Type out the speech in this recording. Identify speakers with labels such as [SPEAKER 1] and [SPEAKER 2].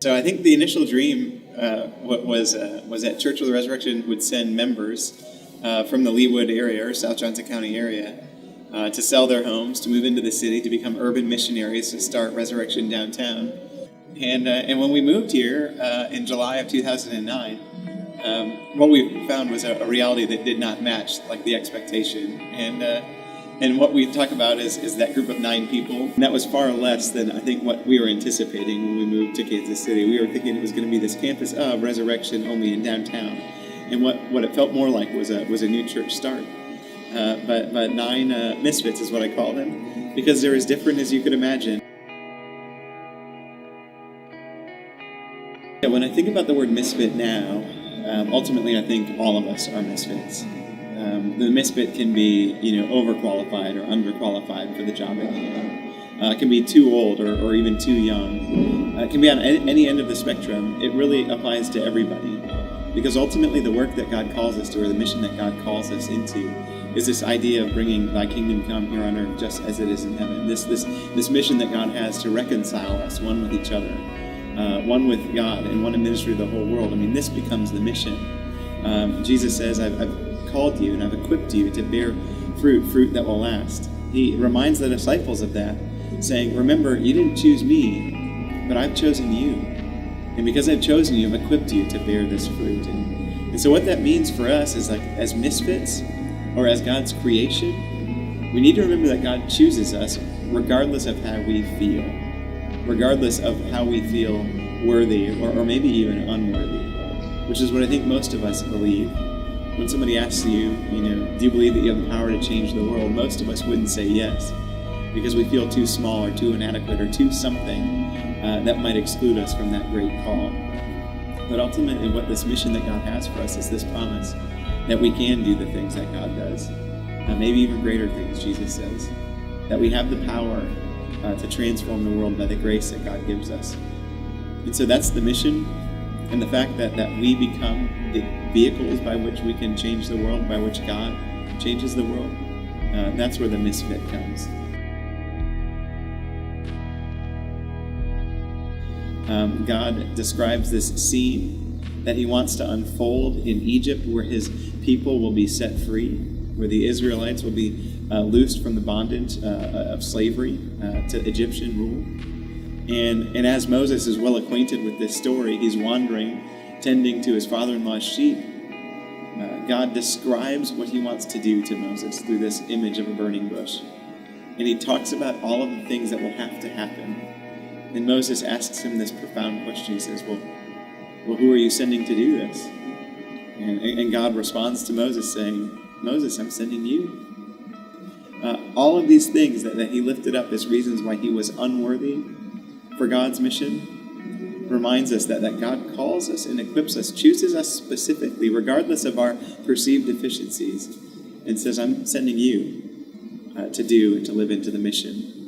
[SPEAKER 1] So I think the initial dream was that Church of the Resurrection would send members from the Leawood area or South Johnson County area to sell their homes, to move into the city, to become urban missionaries, to start Resurrection downtown. And when we moved here in July of 2009, what we found was a reality that did not match like the expectation. And what we talk about is that group of 9 people. And that was far less than I think what we were anticipating when we moved to Kansas City. We were thinking it was going to be this campus of Resurrection only in downtown. And what it felt more like was a new church start. But 9 Misfits is what I call them, because they're as different as you could imagine. Yeah, when I think about the word misfit now, ultimately I think all of us are misfits. The misfit can be, overqualified or underqualified for the job at hand. It can be too old or even too young. It can be on any end of the spectrum. It really applies to everybody. Because ultimately the work that God calls us to, or the mission that God calls us into, is this idea of bringing thy kingdom come here on earth just as it is in heaven. This mission that God has to reconcile us, one with each other, one with God, and one in ministry to the whole world. I mean, this becomes the mission. Jesus says, I've called you and I've equipped you to bear fruit that will last. He reminds the disciples of that, saying, remember, you didn't choose me, but I've chosen you. And because I've chosen you, I've equipped you to bear this fruit. And so what that means for us is, like, as misfits, or as God's creation, we need to remember that God chooses us regardless of how we feel, regardless of how we feel worthy or maybe even unworthy, which is what I think most of us believe. When somebody asks you, do you believe that you have the power to change the world? Most of us wouldn't say yes, because we feel too small or too inadequate or too something that might exclude us from that great call. But ultimately, what this mission that God has for us is this promise that we can do the things that God does, maybe even greater things, Jesus says, that we have the power to transform the world by the grace that God gives us. And so that's the mission, and the fact that we become the vehicles by which we can change the world, by which God changes the world, that's where the misfit comes. God describes this scene that he wants to unfold in Egypt, where his people will be set free, where the Israelites will be loosed from the bondage of slavery to Egyptian rule. And as Moses is well acquainted with this story, he's wandering, tending to his father-in-law's sheep. God describes what he wants to do to Moses through this image of a burning bush. And he talks about all of the things that will have to happen. And Moses asks him this profound question. He says, well, who are you sending to do this? And God responds to Moses saying, Moses, I'm sending you. All of these things that he lifted up as reasons why he was unworthy for God's mission reminds us that God calls us and equips us, chooses us specifically, regardless of our perceived deficiencies, and says, I'm sending you to do and to live into the mission.